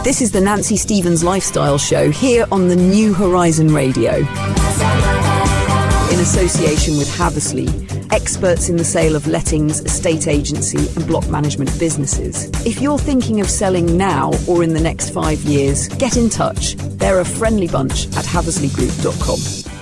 This is the Nancy Stevens Lifestyle Show here on the New Horizon Radio. In association with Haversley, experts in the sale of lettings, estate agency and block management businesses. If you're thinking of selling now or in the next 5 years, get in touch. They're a friendly bunch at haversleygroup.com.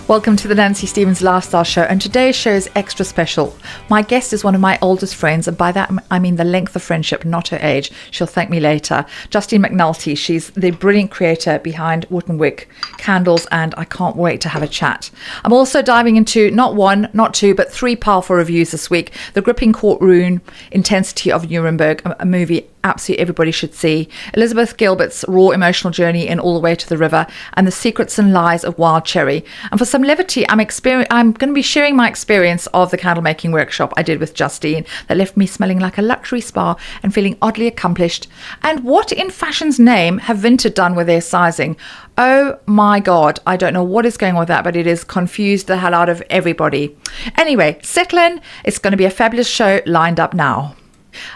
Welcome to the Nancy Stevens Lifestyle Show, and today's show is extra special. My guest is one of my oldest friends, and by that I mean the length of friendship, not her age. She'll thank me later. Justine McNulty, she's the brilliant creator behind Wootton Wick Candles, and I can't wait to have a chat. I'm also diving into not one, not two, but three powerful reviews this week. The gripping courtroom intensity of Nuremberg, a movie absolutely everybody should see. Elizabeth Gilbert's raw emotional journey in All the Way to the River, and the secrets and lies of Wild Cherry. And for some levity, I'm going to be sharing my experience of the candle making workshop I did with Justine that left me smelling like a luxury spa and feeling oddly accomplished. And what in fashion's name have Vinted done with their sizing? Oh my God, I don't know what is going on with that, but it has confused the hell out of everybody. Anyway, settle in. It's going to be a fabulous show lined up now.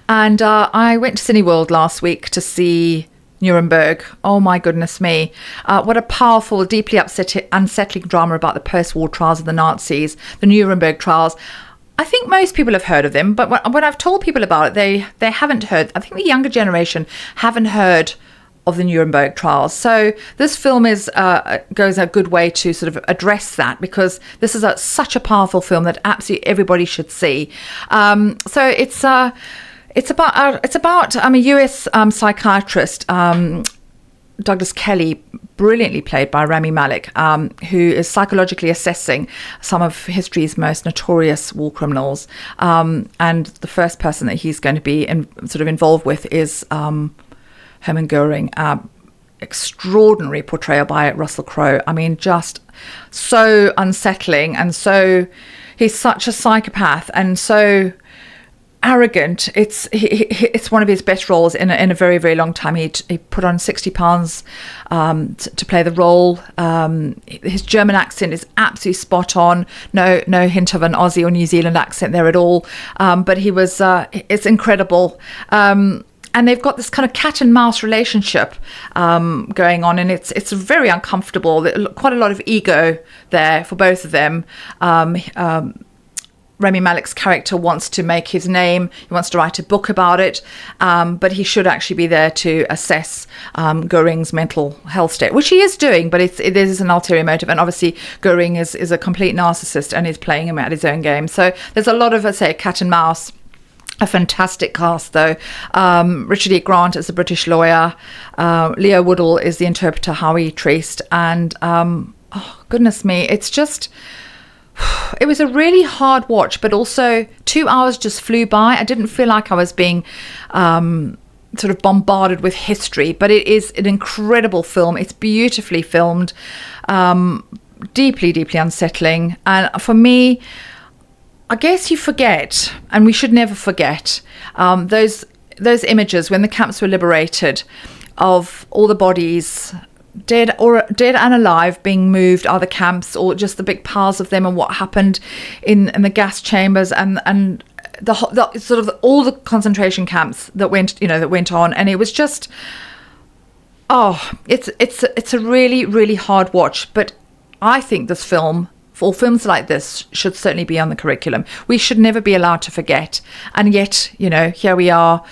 And I went to Cineworld last week to see Nuremberg. Oh my goodness me. What a powerful, deeply unsettling drama about the post-war trials of the Nazis, the Nuremberg trials. I think most people have heard of them, but when I've told people about it, they haven't heard. I think the younger generation haven't heard of the Nuremberg trials. So this film goes a good way to sort of address that, because this is such a powerful film that absolutely everybody should see. So it's about a US psychiatrist, Douglas Kelly, brilliantly played by Rami Malek, who is psychologically assessing some of history's most notorious war criminals. And the first person that he's going to be sort of involved with is Hermann Goering. Extraordinary portrayal by Russell Crowe. I mean, just so unsettling, and so he's such a psychopath and so arrogant. It's one of his best roles in a very, very long time. He put on 60 pounds to play the role. His German accent is absolutely spot on. No hint of an Aussie or New Zealand accent there at all. But he was. It's incredible. And they've got this kind of cat and mouse relationship going on, and it's very uncomfortable. Quite a lot of ego there for both of them. Rami Malek's character wants to make his name. He wants to write a book about it, but he should actually be there to assess Goering's mental health state, which he is doing, but it is an ulterior motive. And obviously Goering is a complete narcissist and is playing him at his own game. So there's a lot of, let's say, cat and mouse. A fantastic cast, though. Richard E. Grant is the British lawyer. Leo Woodall is the interpreter, Howie Traced. And, oh, goodness me, it's just... It was a really hard watch, but also 2 hours just flew by. I didn't feel like I was being sort of bombarded with history, but it is an incredible film. It's beautifully filmed, deeply, deeply unsettling. And for me, I guess you forget, and we should never forget, those images when the camps were liberated of all the bodies, dead and alive, being moved, either camps or just the big piles of them, and what happened in the gas chambers and the sort of all the concentration camps that went on. And it was just, it's a really, really hard watch. But I think this film, for films like this, should certainly be on the curriculum. We should never be allowed to forget. And yet, here we are,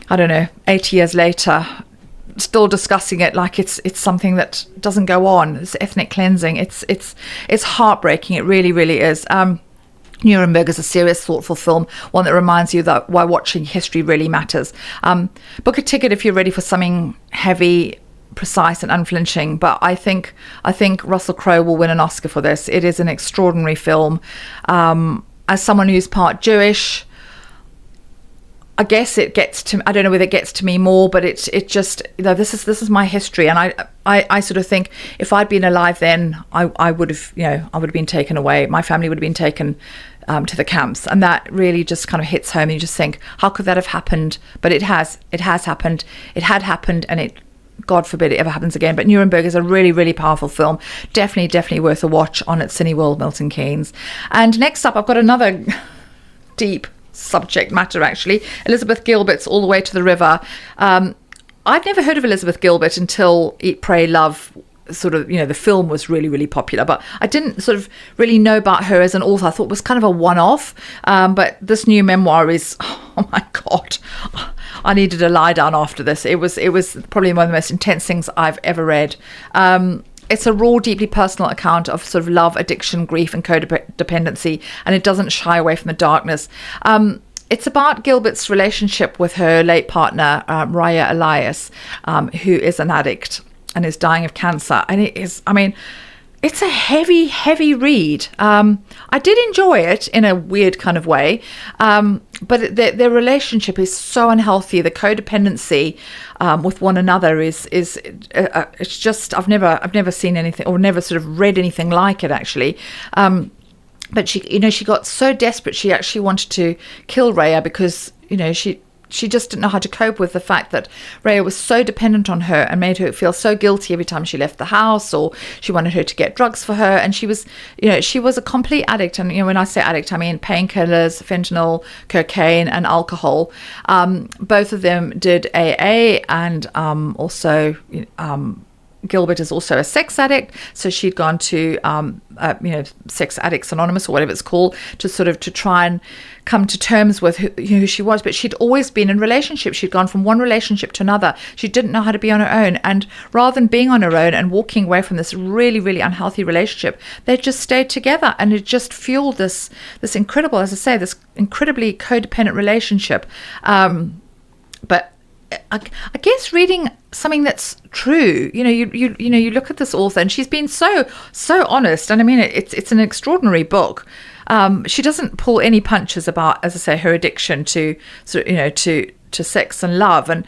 I don't know, 80 years later, still discussing it like it's something that doesn't go on. It's ethnic cleansing. It's heartbreaking. It really, really is. Nuremberg is a serious, thoughtful film, one that reminds you that why watching history really matters. Book a ticket if you're ready for something heavy, precise and unflinching, but I think Russell Crowe will win an Oscar for this. It is an extraordinary film. As someone who's part Jewish, I guess it gets to, I don't know whether it gets to me more, but it just, this is my history, and I sort of think if I'd been alive then, I would have been taken away. My family would have been taken to the camps, and that really just kind of hits home. And you just think, how could that have happened? But it has happened. It had happened, and it, God forbid it ever happens again. But Nuremberg is a really, really powerful film. Definitely worth a watch on at Cineworld, Milton Keynes. And next up, I've got another deep subject matter, actually. Elizabeth Gilbert's All the Way to the River. I'd never heard of Elizabeth Gilbert until Eat, Pray, Love, sort of, the film was really, really popular, but I didn't sort of really know about her as an author. I thought it was kind of a one-off, but this new memoir is, oh my God, I needed to lie down after this. It was probably one of the most intense things I've ever read. It's a raw, deeply personal account of sort of love, addiction, grief, and codependency, and it doesn't shy away from the darkness. It's about Gilbert's relationship with her late partner, Raya Elias, who is an addict and is dying of cancer. And it is, it's a heavy, heavy read. I did enjoy it in a weird kind of way, but their relationship is so unhealthy. The codependency with one another is it's just I've never seen anything, or never sort of read anything like it, actually. But she got so desperate, she actually wanted to kill Raya because she just didn't know how to cope with the fact that Raya was so dependent on her and made her feel so guilty every time she left the house, or she wanted her to get drugs for her. And she was a complete addict. And, when I say addict, I mean painkillers, fentanyl, cocaine, and alcohol. Both of them did AA, and also, Gilbert is also a sex addict, so she'd gone to Sex Addicts Anonymous, or whatever it's called, to try and come to terms with who she was. But she'd always been in relationships. She'd gone from one relationship to another. She didn't know how to be on her own, and rather than being on her own and walking away from this really, really unhealthy relationship, they just stayed together, and it just fueled this incredible, as I say, this incredibly codependent relationship. But I guess reading something that's true, you look at this author, and she's been so honest, and it's an extraordinary book. She doesn't pull any punches about, as I say, her addiction to sex and love, and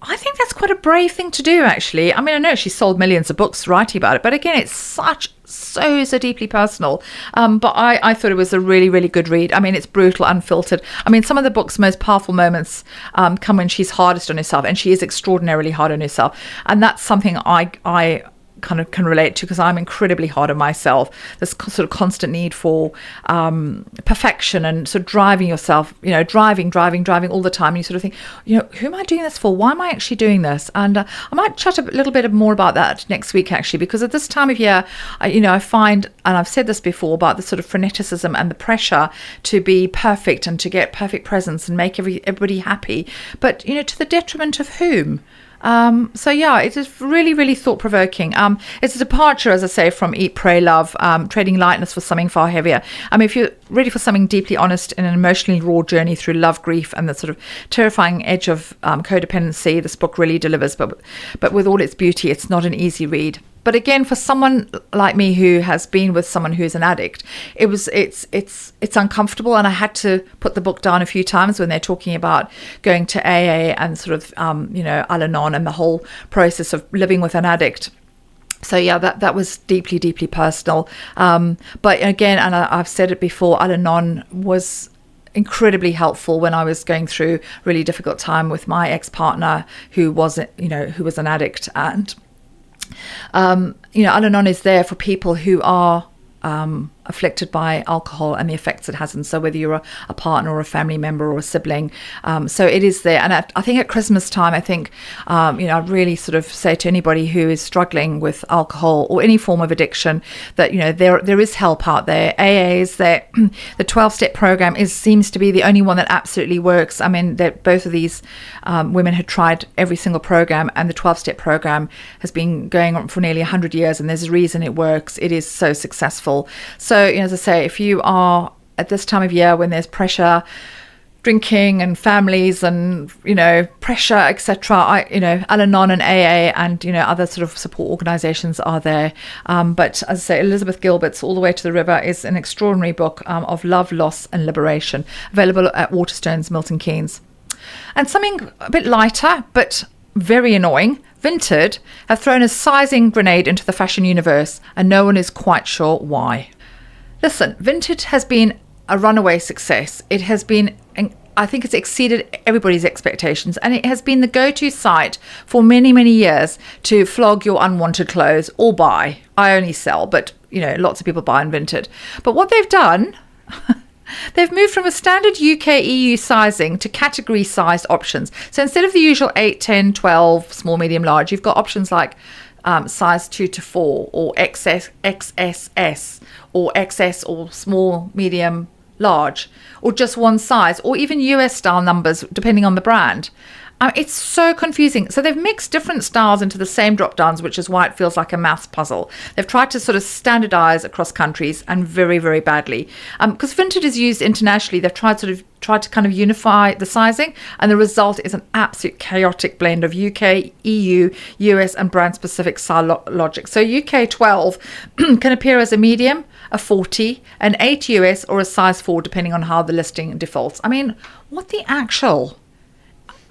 I think that's quite a brave thing to do, actually. I know she sold millions of books writing about it, but again, it's so deeply personal. But I thought it was a really, really good read. It's brutal, unfiltered. Some of the book's most powerful moments come when she's hardest on herself, and she is extraordinarily hard on herself. And that's something I kind of can relate to, because I'm incredibly hard on myself. This sort of constant need for perfection, and sort of driving yourself, driving all the time. And you sort of think, who am I doing this for? Why am I actually doing this? And I might chat a little bit more about that next week, actually, because at this time of year, I find, and I've said this before, about the sort of freneticism and the pressure to be perfect and to get perfect presents and make everybody happy, but to the detriment of whom? It is really, really thought-provoking. It's a departure, as I say, from Eat, Pray, Love, trading lightness for something far heavier. If you're ready for something deeply honest in an emotionally raw journey through love, grief, and the sort of terrifying edge of codependency, this book really delivers. But with all its beauty, it's not an easy read. But again, for someone like me who has been with someone who's an addict, it's uncomfortable, and I had to put the book down a few times when they're talking about going to AA and sort of Al-Anon and the whole process of living with an addict. So that was deeply, deeply personal. But again, and I've said it before, Al-Anon was incredibly helpful when I was going through a really difficult time with my ex-partner who was an addict. And Al-Anon is there for people who are afflicted by alcohol and the effects it has. And so whether you're a partner or a family member or a sibling, so it is there. And I think at Christmas time, I really sort of say to anybody who is struggling with alcohol or any form of addiction that, there is help out there. AA is there. The 12-step program seems to be the only one that absolutely works. That both of these women had tried every single program, and the 12-step program has been going on for nearly 100 years, and there's a reason it works. It is so successful. So, as I say, if you are at this time of year when there's pressure, drinking and families and, pressure, etc., Al-Anon and AA and, other sort of support organisations are there. But as I say, Elizabeth Gilbert's All the Way to the River is an extraordinary book of love, loss and liberation, available at Waterstones, Milton Keynes. And something a bit lighter, but very annoying. Vinted have thrown a sizing grenade into the fashion universe, and no one is quite sure why. Listen, Vinted has been a runaway success. It has been, I think it's exceeded everybody's expectations, and it has been the go-to site for many, many years to flog your unwanted clothes or buy. I only sell, but, lots of people buy on Vinted. But what they've done They've moved from a standard UK EU sizing to category sized options. So instead of the usual 8, 10, 12, small, medium, large, you've got options like size 2 to 4 or XSS or XS or small, medium, large, or just one size, or even US style numbers depending on the brand. It's so confusing. So they've mixed different styles into the same drop downs, which is why it feels like a maths puzzle. They've tried to sort of standardize across countries, and very, very badly. Because vintage is used internationally, they've tried to kind of unify the sizing, and the result is an absolute chaotic blend of UK, EU, US, and brand specific style logic. So UK 12 can appear as a medium, a 40, an 8 US, or a size 4, depending on how the listing defaults. I mean, what the actual?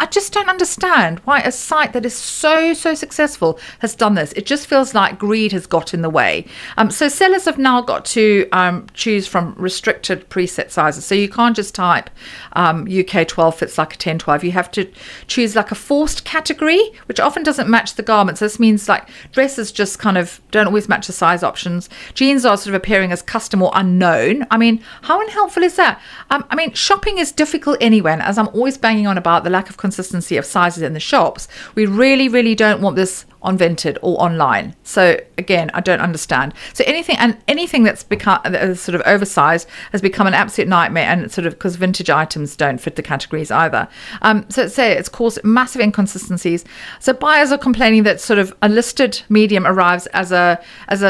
I just don't understand why a site that is so successful has done this. It just feels like greed has got in the way. So sellers have now got to choose from restricted preset sizes. So you can't just type UK 12 fits like a 10, 12. You have to choose like a forced category, which often doesn't match the garments. This means like dresses just kind of don't always match the size options. Jeans are sort of appearing as custom or unknown. I mean, how unhelpful is that? I mean, shopping is difficult anyway, and as I'm always banging on about the lack of consistency of sizes in the shops, we really don't want this on Vinted or online. So again, I don't understand. So anything that's become sort of oversized has become an absolute nightmare, and it's sort of because vintage items don't fit the categories either. So it's caused massive inconsistencies. So buyers are complaining that sort of a listed medium arrives as a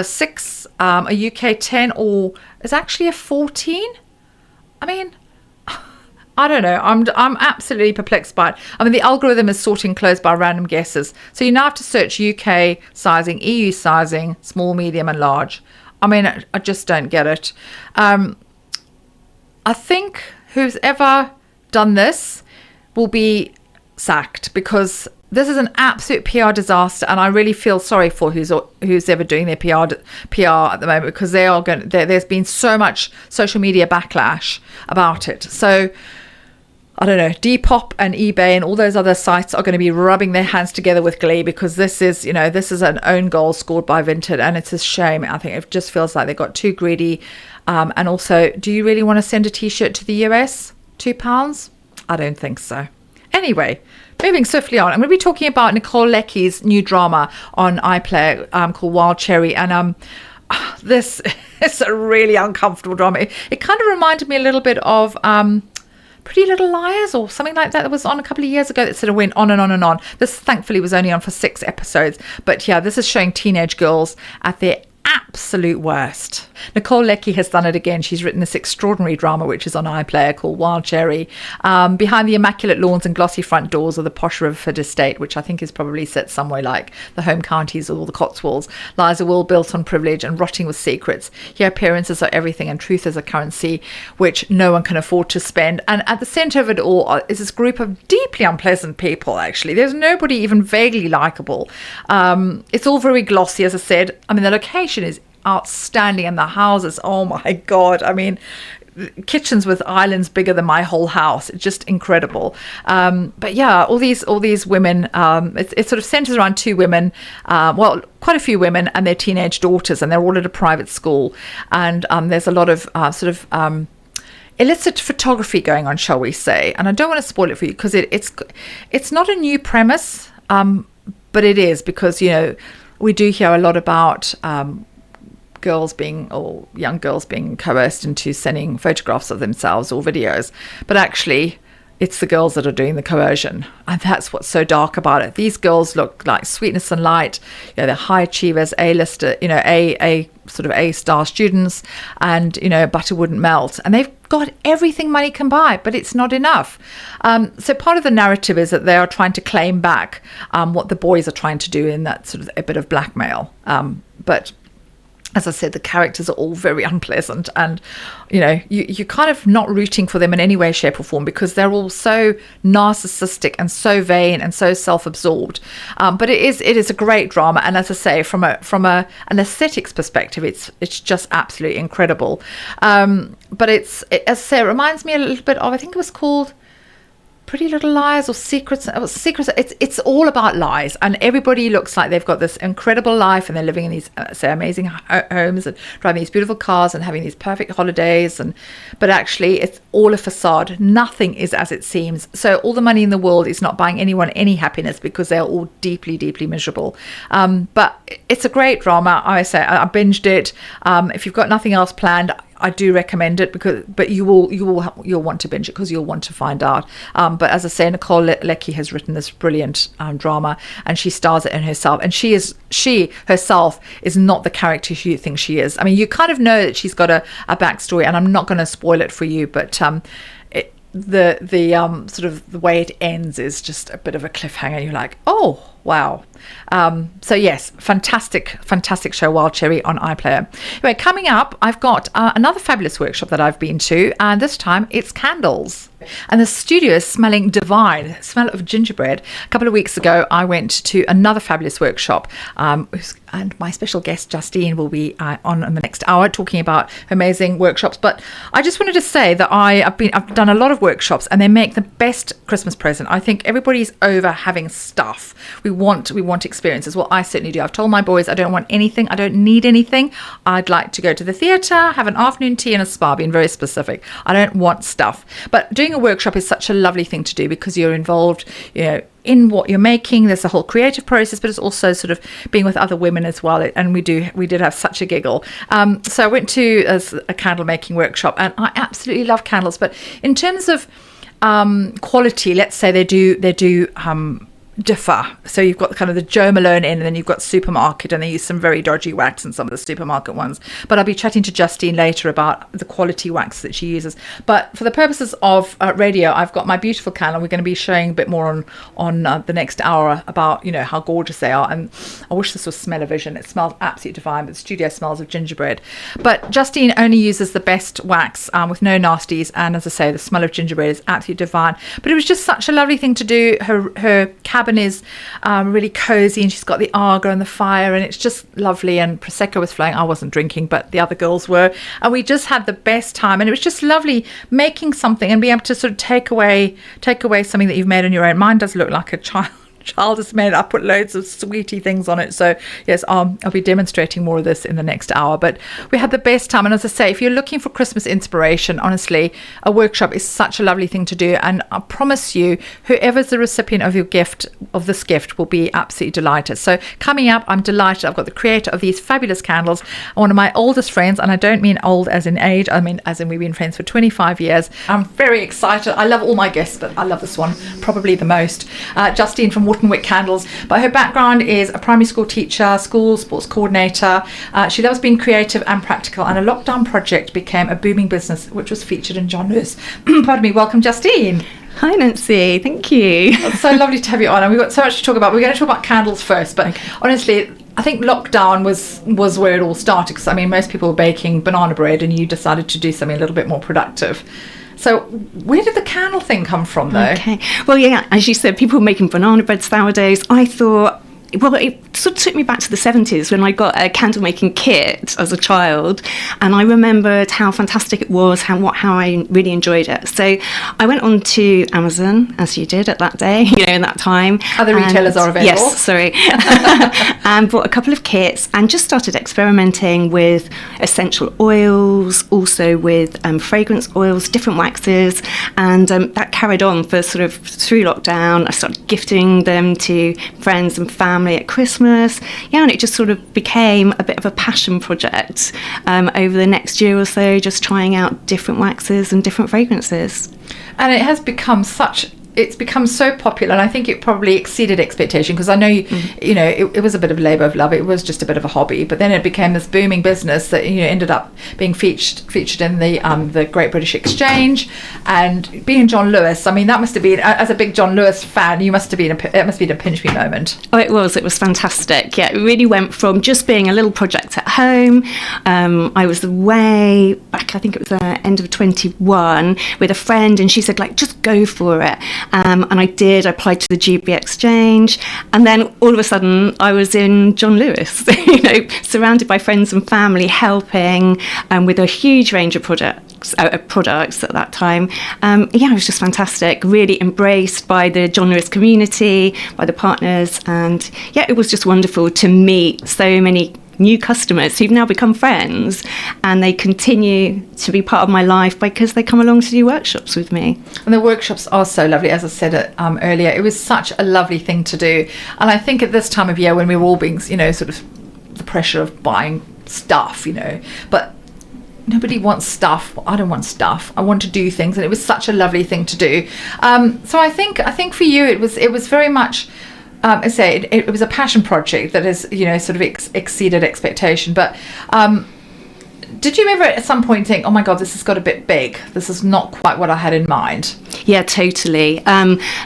6, a UK 10, or is actually a 14. I mean, I don't know. I'm absolutely perplexed by it. I mean, the algorithm is sorting clothes by random guesses. So you now have to search UK sizing, EU sizing, small, medium, and large. I mean, I just don't get it. I think who's ever done this will be sacked, because this is an absolute PR disaster, and I really feel sorry for who's ever doing their PR at the moment, because there's been so much social media backlash about it. So I don't know, Depop and eBay and all those other sites are going to be rubbing their hands together with glee, because this is an own goal scored by Vinted, and it's a shame. I think it just feels like they got too greedy. And also, do you really want to send a t-shirt to the US? £2? I don't think so. Anyway, moving swiftly on, I'm going to be talking about Nicole Lecky's new drama on iPlayer called Wild Cherry, and this is a really uncomfortable drama. It kind of reminded me a little bit of Pretty Little Liars or something like that was on a couple of years ago, that sort of went on and on and on. This thankfully was only on for 6 episodes, but yeah, this is showing teenage girls at their absolute worst. Nicole Lecky has done it again. She's written this extraordinary drama which is on iPlayer called Wild Cherry. Behind the immaculate lawns and glossy front doors of the posh Riverford estate, which I think is probably set somewhere like the home counties or the Cotswolds, lies a world built on privilege and rotting with secrets. Here appearances are everything and truth is a currency which no one can afford to spend. And at the centre of it all is this group of deeply unpleasant people, actually. There's nobody even vaguely likeable. It's all very glossy, as I said. I mean, the location is outstanding, and the houses, oh my god, I mean, kitchens with islands bigger than my whole house. It's just incredible. But yeah, all these women, it sort of centers around 2 women, well, quite a few women and their teenage daughters, and they're all at a private school, and there's a lot of illicit photography going on, shall we say. And I don't want to spoil it for you, because it's not a new premise, but it is, because we do hear a lot about young girls being coerced into sending photographs of themselves or videos, but actually it's the girls that are doing the coercion, and that's what's so dark about it. These girls look like sweetness and light. They're high achievers, A-lister, A sort of A-star students, and butter wouldn't melt, and they've got everything money can buy, but it's not enough. So part of the narrative is that they are trying to claim back what the boys are trying to do in that sort of a bit of blackmail. But as I said, the characters are all very unpleasant, and you're kind of not rooting for them in any way, shape or form, because they're all so narcissistic and so vain and so self-absorbed. But it is a great drama, and as I say, from an aesthetics perspective, it's just absolutely incredible. But as I say, it reminds me a little bit of, I think it was called Pretty Little Lies or Secrets. It's all about lies, and everybody looks like they've got this incredible life, and they're living in these say amazing homes and driving these beautiful cars and having these perfect holidays, but actually it's all a facade. Nothing is as it seems. So all the money in the world is not buying anyone any happiness, because they're all deeply, deeply miserable. But it's a great drama. I binged it. If you've got nothing else planned, I do recommend it, but you'll want to binge it because you'll want to find out. But as I say, Nicole Leckie has written this brilliant drama, and she stars it in herself. And she herself is not the character you think she is. I mean, you kind of know that she's got a backstory, and I'm not going to spoil it for you, but the sort of the way it ends is just a bit of a cliffhanger. You're like, oh wow. So yes, fantastic show, Wild Cherry on iPlayer. Anyway, coming up, I've got another fabulous workshop that I've been to, and this time it's candles. And the studio is smelling divine, smell of gingerbread. A couple of weeks ago, I went to another fabulous workshop, and my special guest, Justine, will be on in the next hour talking about her amazing workshops. But I just wanted to say that I've done a lot of workshops, and they make the best Christmas present. I think everybody's over having stuff. We want experiences. Well, I certainly do. I've told my boys I don't want anything. I don't need anything. I'd like to go to the theatre, have an afternoon tea and a spa, being very specific. I don't want stuff. But doing a workshop is such a lovely thing to do, because you're involved, in what you're making. There's a whole creative process, but it's also sort of being with other women as well. And we did have such a giggle. So I went to a candle making workshop, and I absolutely love candles. But in terms of quality, let's say they do differ. So you've got kind of the Jo Malone in, and then you've got supermarket, and they use some very dodgy wax in some of the supermarket ones. But I'll be chatting to Justine later about the quality wax that she uses. But for the purposes of radio, I've got my beautiful candle. We're going to be showing a bit more on the next hour about how gorgeous they are. And I wish this was smell-o-vision. It smells absolutely divine, but the studio smells of gingerbread. But Justine only uses the best wax with no nasties, and as I say, the smell of gingerbread is absolutely divine. But it was just such a lovely thing to do. Her cabin is really cozy, and she's got the Aga and the fire, and it's just lovely, and Prosecco was flowing. I wasn't drinking, but the other girls were, and we just had the best time. And it was just lovely making something and being able to sort of take away something that you've made on your own. Mine does look like a child has made. I put loads of sweetie things on it. So yes, I'll be demonstrating more of this in the next hour. But we had the best time. And as I say, if you're looking for Christmas inspiration, honestly, a workshop is such a lovely thing to do. And I promise you, whoever's the recipient of this gift will be absolutely delighted. So coming up, I'm delighted. I've got the creator of these fabulous candles, one of my oldest friends, and I don't mean old as in age, I mean as in we've been friends for 25 years. I'm very excited. I love all my guests, but I love this one probably the most. Justine from Wootton Wick Candles, but her background is a primary school teacher, school sports coordinator. She loves being creative and practical, and a lockdown project became a booming business, which was featured in John Lewis. Pardon me. Welcome, Justine. Hi, Nancy. Thank you. It's so lovely to have you on, and we've got so much to talk about. We're going to talk about candles first, but honestly, I think lockdown was where it all started, because I mean, most people were baking banana bread, and you decided to do something a little bit more productive. So where did the candle thing come from, though? Okay. Well, yeah, as you said, people were making banana bread, sourdoughs. I thought, well, it sort of took me back to the 70s when I got a candle making kit as a child, and I remembered how fantastic it was, how I really enjoyed it. So I went on to Amazon, as you did at that day, in that time. Other retailers are available. Yes, sorry. And bought a couple of kits and just started experimenting with essential oils, also with fragrance oils, different waxes, and that carried on for sort of through lockdown. I started gifting them to friends and family at Christmas, and it just sort of became a bit of a passion project over the next year or so, just trying out different waxes and different fragrances. And it has become it's become so popular, and I think it probably exceeded expectation, because I know it was a bit of labour of love. It was just a bit of a hobby, but then it became this booming business that ended up being featured in the Great British Exchange. And being John Lewis, I mean, that must have been, as a big John Lewis fan, it must have been a pinch me moment. Oh, it was fantastic. Yeah, it really went from just being a little project at home. I was away back, I think it was the end of 21, with a friend, and she said, just go for it. And I did. I applied to the GB Exchange, and then all of a sudden I was in John Lewis, surrounded by friends and family, helping with a huge range of products at that time. It was just fantastic, really embraced by the genreist community, by the partners, and it was just wonderful to meet so many new customers who've now become friends, and they continue to be part of my life because they come along to do workshops with me. And the workshops are so lovely. As I said earlier, it was such a lovely thing to do. And I think at this time of year, when we were all being, sort of the pressure of buying stuff, but nobody wants stuff. I don't want stuff. I want to do things, and it was such a lovely thing to do. So I think for you, it was very much. I say it was a passion project that has, sort of exceeded expectation. But did you ever at some point think, oh my God, this has got a bit big? This is not quite what I had in mind. Yeah, totally.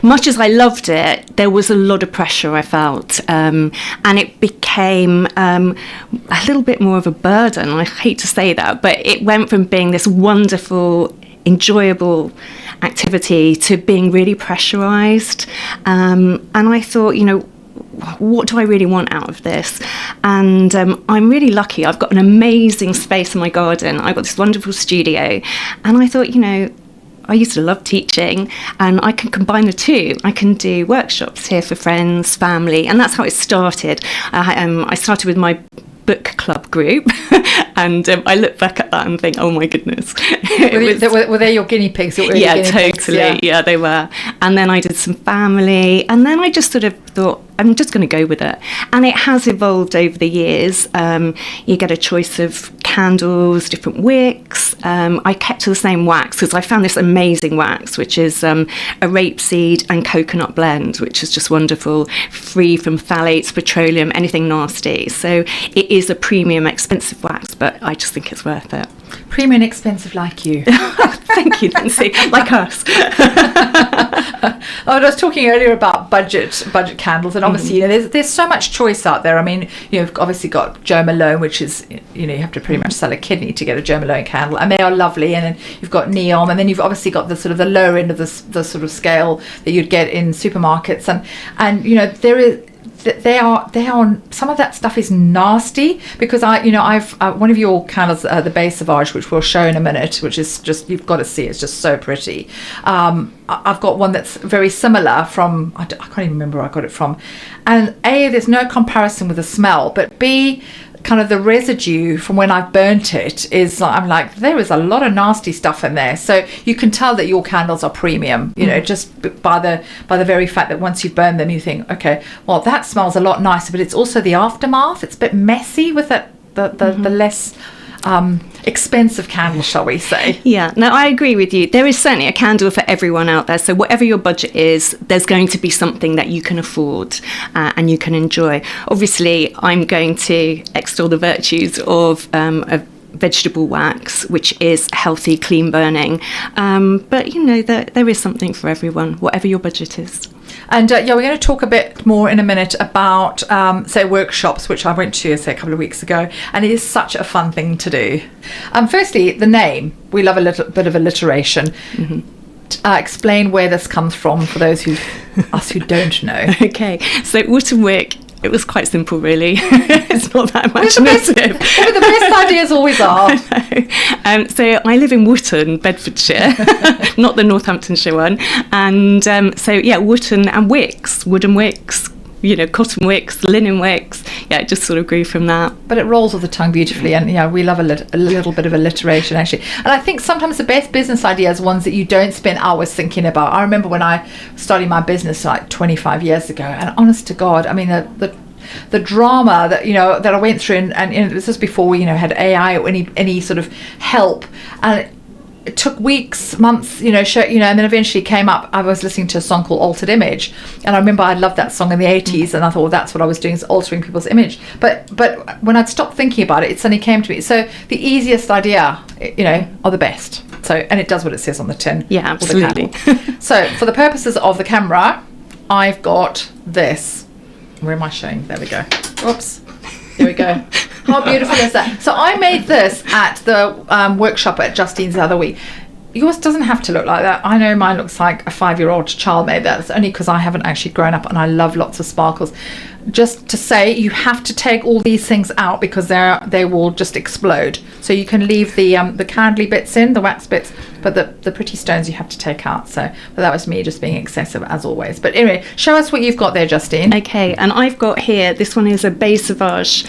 Much as I loved it, there was a lot of pressure I felt. And it became a little bit more of a burden. I hate to say that, but it went from being this wonderful, enjoyable activity to being really pressurized, and I thought, what do I really want out of this? And I'm really lucky. I've got an amazing space in my garden. I've got this wonderful studio, and I thought, I used to love teaching, and I can combine the two. I can do workshops here for friends, family, and that's how it started. I started with my book club group, and I look back at that and think, oh my goodness. Were they your guinea pigs? Yeah, totally. Yeah, they were. And then I did some family, and then I just sort of thought, I'm just going to go with it. And it has evolved over the years. You get a choice of candles, different wicks. I kept to the same wax because I found this amazing wax, which is a rapeseed and coconut blend, which is just wonderful, free from phthalates, petroleum, anything nasty. So it is a premium, expensive wax, but I just think it's worth it. Premium and expensive like you. Thank you, Nancy. Like us. I was talking earlier about budget candles, and obviously, there's so much choice out there. I mean, you've obviously got Jo Malone, which is, you have to pretty much sell a kidney to get a Jo Malone candle, and they are lovely. And then you've got neon, and then you've obviously got the sort of the lower end of the sort of scale that you'd get in supermarkets, and there is. They are some of that stuff is nasty, because I've one of your candles, the Base Sauvage, which we'll show in a minute, which is just, you've got to see, it's just so pretty. I've got one that's very similar from, I can't even remember where I got it from, and A, there's no comparison with the smell, but B, kind of the residue from when I've burnt it is, I'm like, there is a lot of nasty stuff in there. So you can tell that your candles are premium, just by the very fact that once you've burned them, you think, okay, well, that smells a lot nicer, but it's also the aftermath. It's a bit messy with it, the less expensive candle, shall we say. Yeah, no, I agree with you. There is certainly a candle for everyone out there. So whatever your budget is, there's going to be something that you can afford and you can enjoy. Obviously, I'm going to extol the virtues of a vegetable wax, which is healthy, clean burning. But, there is something for everyone, whatever your budget is. And we're going to talk a bit more in a minute about, say, workshops, which I went to, say, a couple of weeks ago, and it is such a fun thing to do. Firstly, the name. We love a little bit of alliteration. Mm-hmm. Explain where this comes from for those us who don't know. Okay, so Wootton Wick. It was quite simple, really. It's not that much. The best ideas always are. So I live in Wootton, Bedfordshire, not the Northamptonshire one. And Wootton and wicks, wooden wicks, cotton wicks, linen wicks. Yeah, it just sort of grew from that. But it rolls off the tongue beautifully, and we love a little bit of alliteration, actually. And I think sometimes the best business ideas are ones that you don't spend hours thinking about. I remember when I started my business like 25 years ago, and honest to God, I mean, the drama that that I went through, and this is before we had AI or any sort of help, and it took weeks, months, and then eventually came up. I was listening to a song called Altered Image, and I remember I loved that song in the 80s, and I thought, well, that's what I was doing, is altering people's image. But when I'd stopped thinking about it, it suddenly came to me. So the easiest idea, are the best. So, and it does what it says on the tin. Yeah, absolutely. So for the purposes of the camera, I've got this. Where am I showing? There we go. Oops. Here we go. How beautiful is that? So I made this at the workshop at Justine's the other week. Yours doesn't have to look like that. I know mine looks like a 5-year-old child made that. It's only because I haven't actually grown up, and I love lots of sparkles. just to say, you have to take all these things out because they will just explode. So you can leave the candly bits in, the wax bits, but the pretty stones you have to take out. So, but that was me just being excessive as always. But anyway, show us what you've got there, Justine. Okay, and I've got here, this one is a Beige Sauvage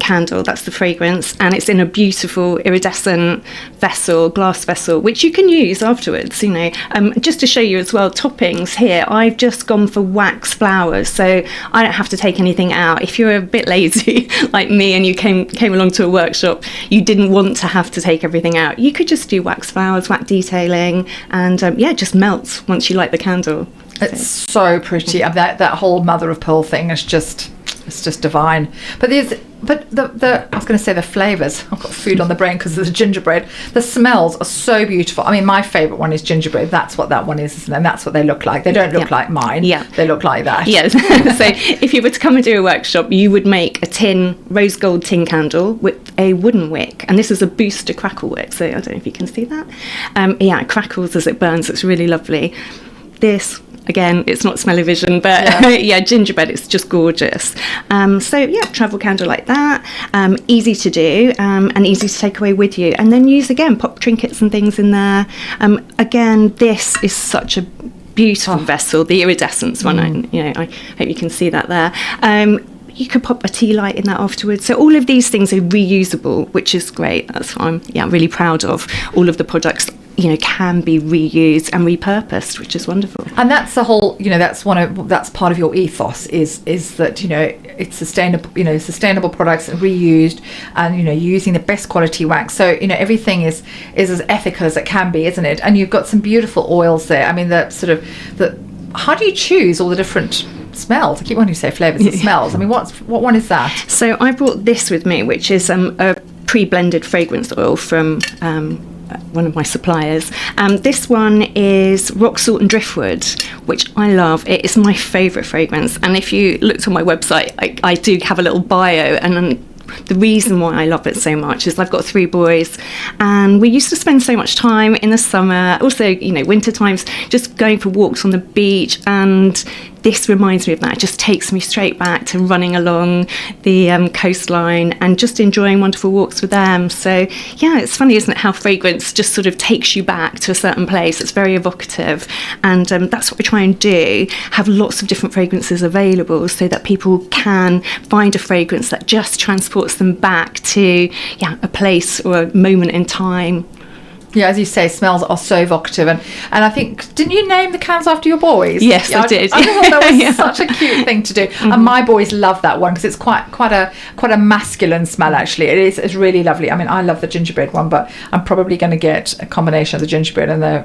candle, that's the fragrance, and it's in a beautiful iridescent vessel, glass vessel, which you can use afterwards, you know. Just to show you as well, toppings here, I've just gone for wax flowers, so I don't have to take anything out. If you're a bit lazy like me and you came along to a workshop, you didn't want to have to take everything out, you could just do wax flowers, wax detailing, and it just melts once you light the candle. It's so pretty. That whole mother of pearl thing is just, it's just divine. But the I was going to say the flavours. I've got food on the brain because of the gingerbread. The smells are so beautiful. I mean, my favourite one is gingerbread. That's what that one is, isn't it? And that's what they look like. They don't look like mine. Yeah. They look like that. Yes. So if you were to come and do a workshop, you would make a rose gold tin candle with a wooden wick. And this is a booster crackle wick. So I don't know if you can see that. It crackles as it burns. It's really lovely. This, again, it's not smell-o-vision, but gingerbread, it's just gorgeous. Travel candle like that, easy to do and easy to take away with you. And then use, again, pop trinkets and things in there. Again, this is such a beautiful vessel, the iridescence one. I hope you can see that there. You could pop a tea light in that afterwards. So all of these things are reusable, which is great. That's what I'm really proud of. All of the products, can be reused and repurposed, which is wonderful. And that's the whole, that's part of your ethos is that, it's sustainable products reused and, using the best quality wax. So, everything is as ethical as it can be, isn't it? And you've got some beautiful oils there. I mean, how do you choose all the different smells? I keep wanting to say flavours and smells. I mean, what one is that? So I brought this with me, which is a pre-blended fragrance oil from one of my suppliers. This one is rock salt and driftwood, which I love. It is my favourite fragrance. And if you looked on my website, I do have a little bio, and the reason why I love it so much is I've got 3 boys, and we used to spend so much time in the summer, also, winter times, just going for walks on the beach, and this reminds me of that. It just takes me straight back to running along the coastline and just enjoying wonderful walks with them. So, it's funny, isn't it, how fragrance just sort of takes you back to a certain place. It's very evocative. And that's what we try and do, have lots of different fragrances available so that people can find a fragrance that just transports them back to, a place or a moment in time. Yeah, as you say, smells are so evocative, and I think, didn't you name the candles after your boys? Yes, I did. I thought that was such a cute thing to do, and my boys love that one because it's quite a masculine smell. Actually, it's really lovely. I mean, I love the gingerbread one, but I'm probably going to get a combination of the gingerbread and the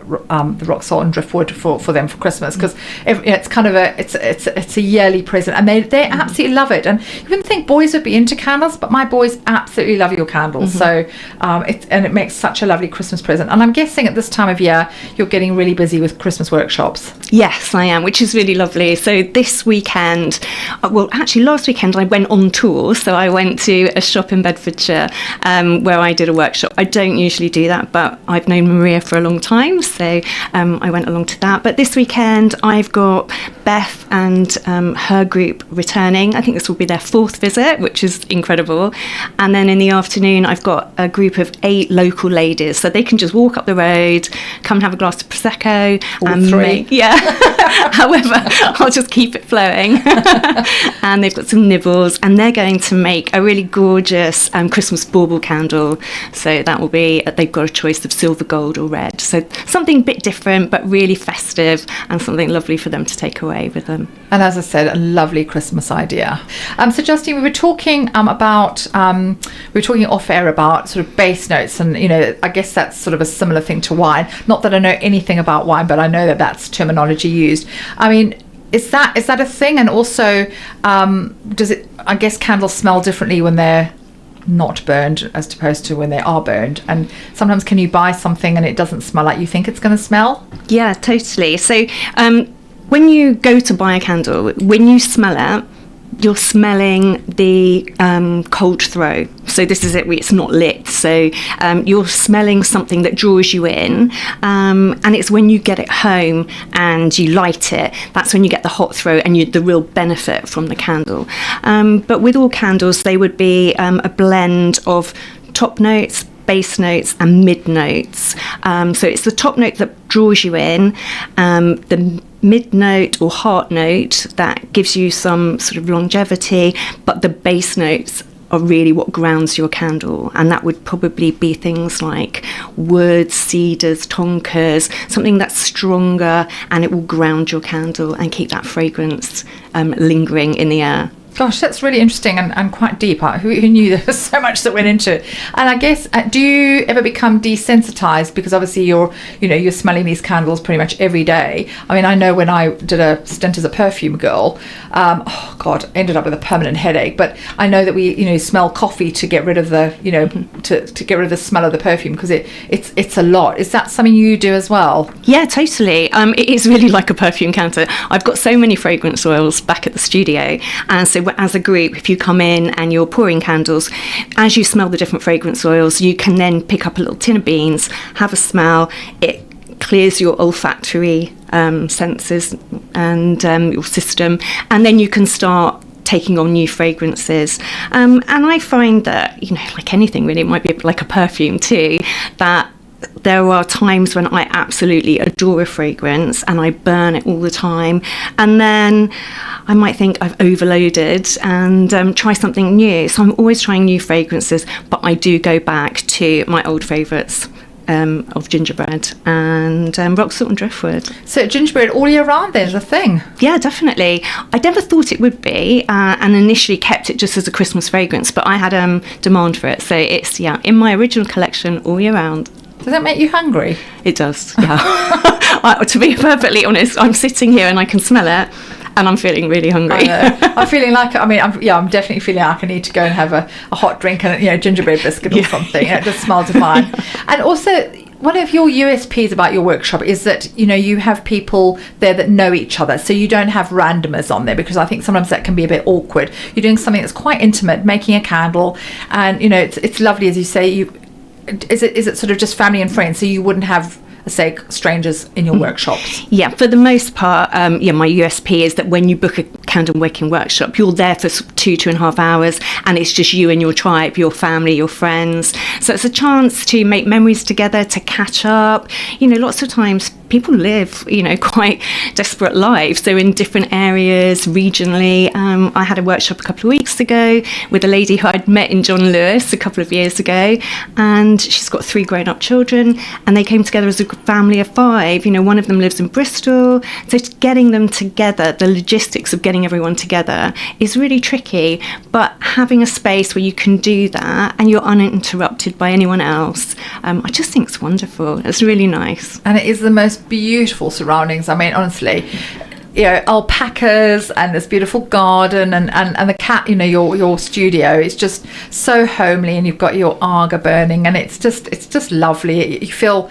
rock salt and driftwood for them for Christmas, because it's kind of it's a yearly present, and they absolutely love it. And you wouldn't think boys would be into candles, but my boys absolutely love your candles. So it makes such a lovely Christmas present. And I'm guessing at this time of year you're getting really busy with Christmas workshops. Yes, I am, which is really lovely. So this weekend, last weekend I went on tour. So I went to a shop in Bedfordshire where I did a workshop. I don't usually do that, but I've known Maria for a long time, so I went along to that. But this weekend I've got Beth and her group returning. I think this will be their 4th visit, which is incredible. And then in the afternoon I've got a group of 8 local ladies, so they can just walk up the road, come and have a glass of Prosecco. All 3. However, I'll just keep it flowing. And they've got some nibbles, and they're going to make a really gorgeous Christmas bauble candle. So that will be, they've got a choice of silver, gold or red. So something a bit different, but really festive, and something lovely for them to take away with them. And as I said, a lovely Christmas idea. So Justine, we were talking off air about sort of base notes, and I guess that's sort of a similar thing to wine. Not that I know anything about wine, but I know that that's terminology used. I mean, is that a thing? And also, I guess candles smell differently when they're not burned as opposed to when they are burned, and sometimes can you buy something and it doesn't smell like you think it's going to smell? Yeah, totally. So when you go to buy a candle, when you smell it, you're smelling the cold throw. So this is it, it's not lit. So you're smelling something that draws you in, and it's when you get it home and you light it, that's when you get the hot throw and the real benefit from the candle. But with all candles, they would be a blend of top notes, base notes and mid notes. So it's the top note that draws you in, the mid note or heart note that gives you some sort of longevity, but the base notes are really what grounds your candle, and that would probably be things like wood, cedars, tonkas, something that's stronger, and it will ground your candle and keep that fragrance lingering in the air. Gosh, that's really interesting and quite deep. Who knew there was so much that went into it? And I guess, do you ever become desensitized? Because obviously you're smelling these candles pretty much every day. I mean, I know when I did a stint as a perfume girl, ended up with a permanent headache. But I know that we, smell coffee to get rid of the, to get rid of the smell of the perfume, because it's a lot. Is that something you do as well? Yeah, totally. It is really like a perfume counter. I've got so many fragrance oils back at the studio, and so as a group, if you come in and you're pouring candles, as you smell the different fragrance oils, you can then pick up a little tin of beans, have a smell. It clears your olfactory senses and your system, and then you can start taking on new fragrances. And I find that, like anything really, it might be like a perfume too, that there are times when I absolutely adore a fragrance and I burn it all the time, and then I might think I've overloaded and try something new. So I'm always trying new fragrances, but I do go back to my old favourites of gingerbread and rock salt and driftwood. So gingerbread all year round then is a thing? Yeah, definitely. I never thought it would be, and initially kept it just as a Christmas fragrance, but I had demand for it. So it's, in my original collection all year round. Does that make you hungry? It does, yeah. To be perfectly honest, I'm sitting here and I can smell it, and I'm feeling really hungry. I'm feeling like, I'm definitely feeling like I need to go and have a hot drink and a gingerbread biscuit or something. It just smells divine. And also, one of your USPs about your workshop is that, you have people there that know each other. So you don't have randomers on there, because I think sometimes that can be a bit awkward. You're doing something that's quite intimate, making a candle. And, it's lovely, as you say, is it sort of just family and friends? So you wouldn't have, say, strangers in your workshops? Yeah, for the most part, my USP is that when you book a candle making workshop, you're there for 2.5 hours, and it's just you and your tribe, your family, your friends. So it's a chance to make memories together, to catch up. Lots of times people live, quite desperate lives. So in different areas, regionally. I had a workshop a couple of weeks ago with a lady who I'd met in John Lewis a couple of years ago, and she's got 3 grown-up children, and they came together as a family of 5. One of them lives in Bristol. So getting them together, the logistics of getting everyone together is really tricky, but having a space where you can do that and you're uninterrupted by anyone else, I just think it's wonderful. It's really nice. And it is the most beautiful surroundings. I mean, honestly, alpacas and this beautiful garden and the cat, your studio is just so homely, and you've got your Aga burning, and it's just lovely. You feel,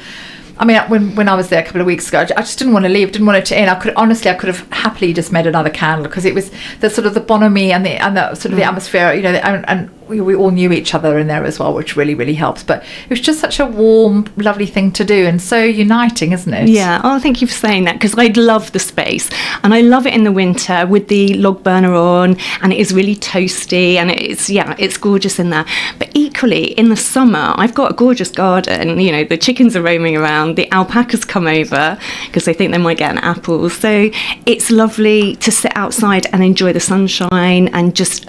I mean, when I was there a couple of weeks ago, I just didn't want to leave, didn't want it to end. I could have happily just made another candle, because it was the sort of the bonhomie and the sort of the atmosphere, and we all knew each other in there as well, which really, really helps. But it was just such a warm, lovely thing to do, and so uniting, isn't it? Yeah. Oh, thank you for saying that, because I love the space, and I love it in the winter with the log burner on, and it is really toasty, and it's gorgeous in there. But equally, in the summer, I've got a gorgeous garden. The chickens are roaming around, the alpacas come over because they think they might get an apple. So it's lovely to sit outside and enjoy the sunshine and just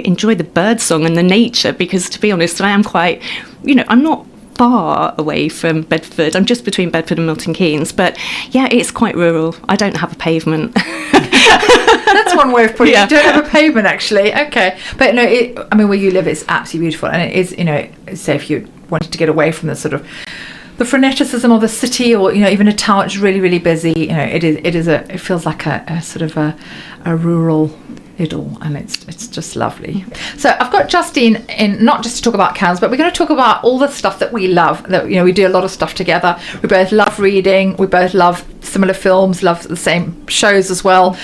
enjoy the bird song and the nature, because to be honest, I am quite, I'm not far away from Bedford. I'm just between Bedford and Milton Keynes, but it's quite rural. I don't have a pavement. That's one way of putting it. You don't have a pavement, actually. Okay. But where you live is absolutely beautiful, and it is, say if you wanted to get away from the sort of the freneticism of the city, or even a town that's really, really busy, it feels like a sort of a rural idyll, and it's just lovely. So I've got Justine in, not just to talk about candles, but we're going to talk about all the stuff that we love. That we do a lot of stuff together. We both love reading. We both love similar films. Love the same shows as well.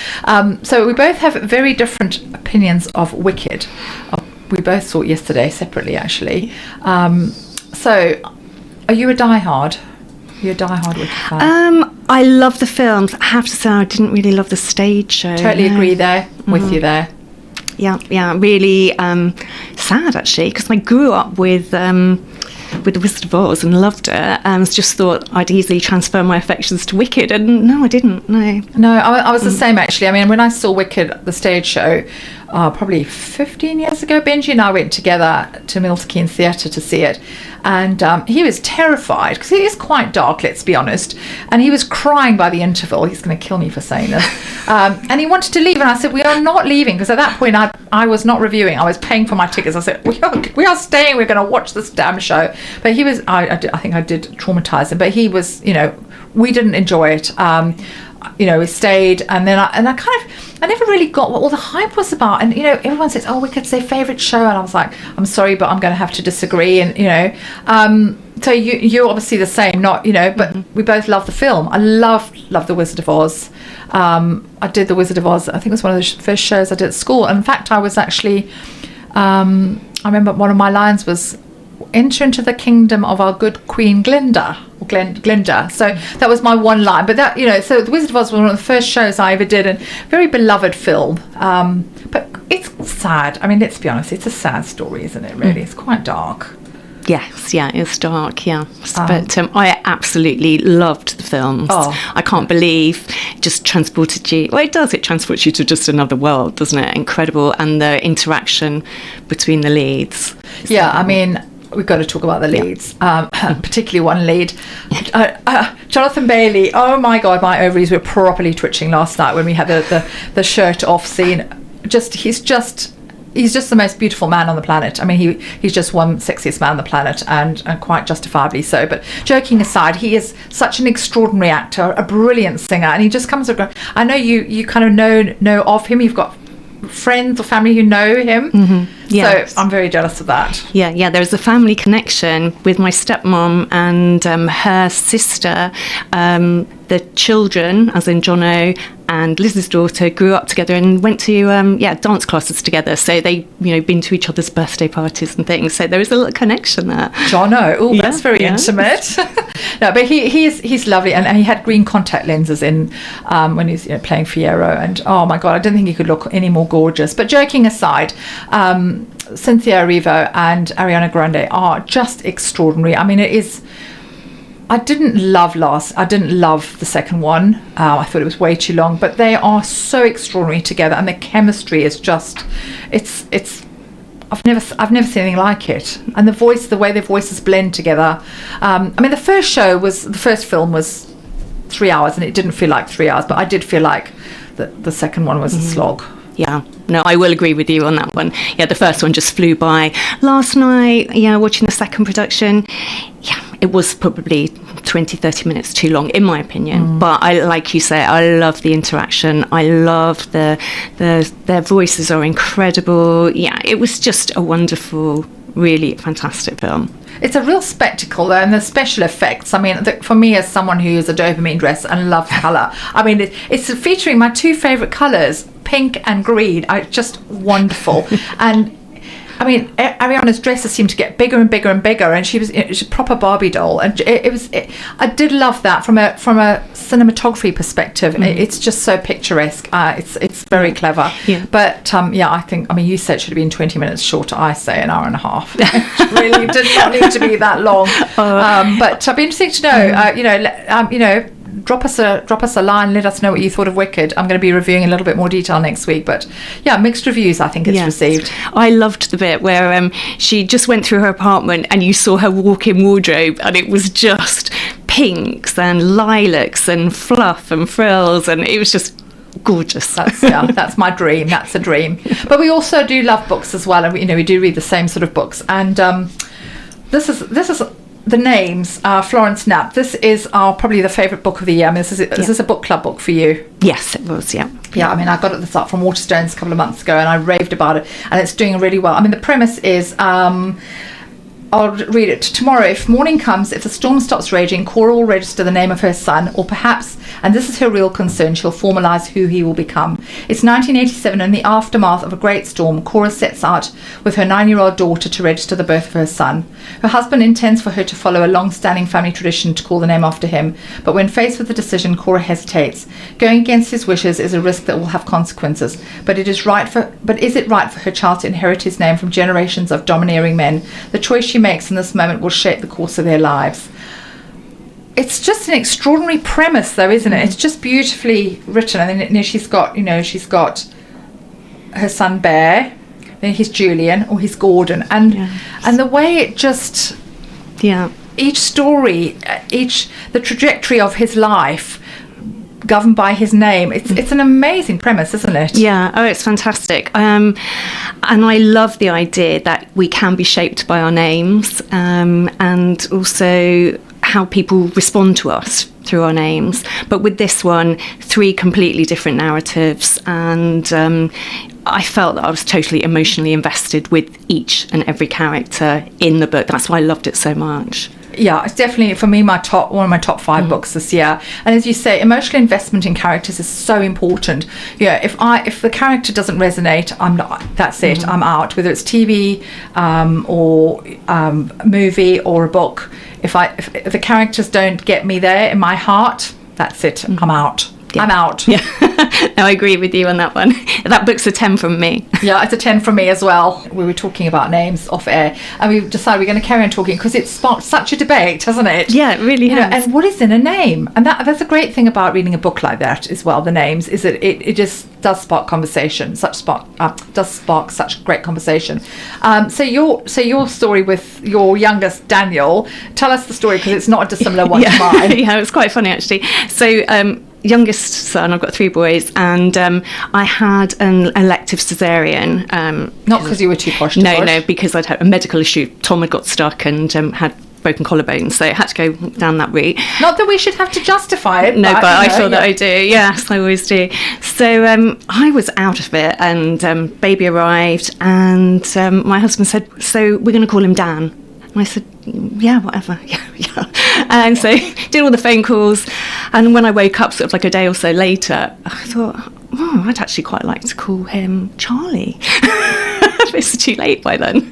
So we both have very different opinions of Wicked. We both saw it yesterday separately, actually. So, are you a diehard? You're a diehard Wicked fan? I love the films. I have to say, I didn't really love the stage show. Totally agree there, with you there. Yeah, really sad actually, because I grew up with The Wizard of Oz and loved it, and just thought I'd easily transfer my affections to Wicked, and no, I didn't. No, I was the same actually. I mean, when I saw Wicked, the stage show, probably 15 years ago, Benji and I went together to Milton Keynes Theatre to see it, and he was terrified because it is quite dark, let's be honest, and he was crying by the interval. He's going to kill me for saying this. And he wanted to leave, and I said, we are not leaving, because at that point I was not reviewing, I was paying for my tickets. I said, we are staying, we're going to watch this damn show. But he was, I think I did traumatise him, but he was, we didn't enjoy it. We stayed, and then I never really got what all the hype was about. And everyone says, "Oh, Wicked's their favourite show," and I was like, "I'm sorry, but I'm going to have to disagree." And so you're obviously the same, but we both love the film. I love The Wizard of Oz. I did The Wizard of Oz. I think it was one of the first shows I did at school. And in fact, I was actually, I remember one of my lines was, "Enter into the kingdom of our good Queen Glinda." Glinda. So that was my one line. But that, so The Wizard of Oz was one of the first shows I ever did, and very beloved film. But it's sad. I mean, let's be honest, it's a sad story, isn't it, really? It's quite dark. Yes, yeah, it's dark, yeah. But I absolutely loved the films. I can't believe it just transported you. Well, it does. It transports you to just another world, doesn't it? Incredible. And the interaction between the leads. Yeah, I mean, we've got to talk about the leads, particularly one lead, Jonathan Bailey. Oh my God, my ovaries were properly twitching last night when we had the shirt off scene. He's just the most beautiful man on the planet. I mean, he's just one sexiest man on the planet, and quite justifiably so. But joking aside, he is such an extraordinary actor, a brilliant singer, and he just comes across. I know you kind of know of him. You've got friends or family who know him. Yes. So I'm very jealous of that. Yeah, there's a family connection with my stepmom and her sister. The children, as in Jono and Liz's daughter, grew up together and went to dance classes together. So they been to each other's birthday parties and things. So there is a little connection there. Jono, that's very intimate. No, but he's lovely, and he had green contact lenses in when he's playing Fiyero, and oh my God, I didn't think he could look any more gorgeous. But joking aside, Cynthia Erivo and Ariana Grande are just extraordinary. I mean, it is. I didn't love the second one. I thought it was way too long, but they are so extraordinary together, and the chemistry is just, it's. I've never seen anything like it, and the way their voices blend together. I mean, the first film was 3 hours, and it didn't feel like 3 hours, but I did feel like the second one was a slog. Yeah, no, I will agree with you on that one. Yeah, the first one just flew by. Last night, watching the second production, it was probably 20-30 minutes too long, in my opinion. But like you say, I love the interaction. I love their voices are incredible. Yeah, it was just a wonderful, really fantastic film. It's a real spectacle, though, and the special effects. I mean, for me, as someone who is a dopamine dress and loves colour, I mean, it's featuring my two favourite colours, pink and green. Just wonderful. And I mean, Ariana's dresses seemed to get bigger and bigger and bigger, and she was a proper Barbie doll. And I did love that from a cinematography perspective. It's just so picturesque. It's very clever. Yeah. But you said it should have been 20 minutes shorter. I say an hour and a half. It really did not need to be that long. But I'd be interested to know. Drop us a line. Let us know what you thought of Wicked. I'm going to be reviewing in a little bit more detail next week, but mixed reviews. I think it's received. I loved the bit where she just went through her apartment and you saw her walk-in wardrobe, and it was just pinks and lilacs and fluff and frills, and it was just gorgeous. That's my dream. That's a dream. But we also do love books as well, and we do read the same sort of books. And this is. The names are Florence Knapp. This is probably the favourite book of the year. I mean, is this a book club book for you? Yes, it was, yeah. Yeah, I mean, I got this up from Waterstones a couple of months ago, and I raved about it, and it's doing really well. I mean, the premise is I'll read it. Tomorrow, if morning comes, if the storm stops raging, Cora will register the name of her son, or perhaps, and this is her real concern, she'll formalise who he will become. It's 1987, and in the aftermath of a great storm, Cora sets out with her 9-year-old daughter to register the birth of her son. Her husband intends for her to follow a long-standing family tradition to call the name after him, but when faced with the decision, Cora hesitates. Going against his wishes is a risk that will have consequences, but is it right for her child to inherit his name from generations of domineering men? The choice she makes in this moment will shape the course of their lives. It's just an extraordinary premise, though, isn't it? It's just beautifully written. And then she's got her son Bear, then he's Julian, or he's Gordon, and the way it just each story, the trajectory of his life, governed by his name. It's an amazing premise, isn't it? Yeah. Oh, it's fantastic. And I love the idea that we can be shaped by our names, and also how people respond to us through our names. But with this one, 3 completely different narratives, and I felt that I was totally emotionally invested with each and every character in the book. That's why I loved it so much. Yeah, it's definitely, for me, one of my top 5 books this year. And as you say, emotional investment in characters is so important. Yeah, if the character doesn't resonate, I'm not. That's it. I'm out. Whether it's TV or movie or a book, if the characters don't get me there in my heart, that's it. I'm out. Yeah. I'm out. Yeah, no, I agree with you on that one. That book's a 10 from me. Yeah, it's a 10 from me as well. We were talking about names off air, and we decided we're going to carry on talking because it's sparked such a debate, hasn't it? Yeah, it really has. And what is in a name? And that's a great thing about reading a book like that as well. The names is that it just does spark conversation. Does spark such great conversation. So your story with your youngest Daniel. Tell us the story, because it's not a dissimilar one to mine. Yeah, it's quite funny actually. So. Youngest son, I've got 3 boys, and I had an elective cesarean. Not because you were too posh. No, because I'd had a medical issue. Tom had got stuck and had broken collarbones, so I had to go down that route. Not that we should have to justify it. No, but I feel that I do. Yes, I always do. So I was out of it, and baby arrived, and my husband said, "So we're going to call him Dan." And I said, yeah, whatever. Yeah. And so did all the phone calls. And when I woke up sort of like a day or so later, I thought, I'd actually quite like to call him Charlie. It's too late by then.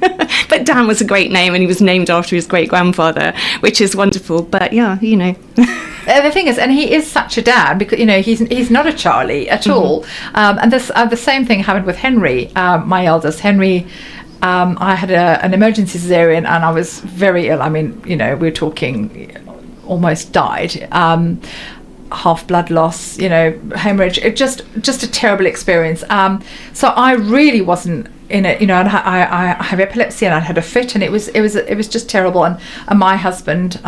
But Dan was a great name, and he was named after his great-grandfather, which is wonderful. But yeah, The thing is, and he is such a dad, because he's not a Charlie at all. And this the same thing happened with Henry, my eldest. Henry, I had an emergency cesarean, and I was very ill. I mean, we're talking almost died. Half blood loss, hemorrhage. It just a terrible experience. So I really wasn't in it. And I have epilepsy, and I had a fit, and it was just terrible. And my husband,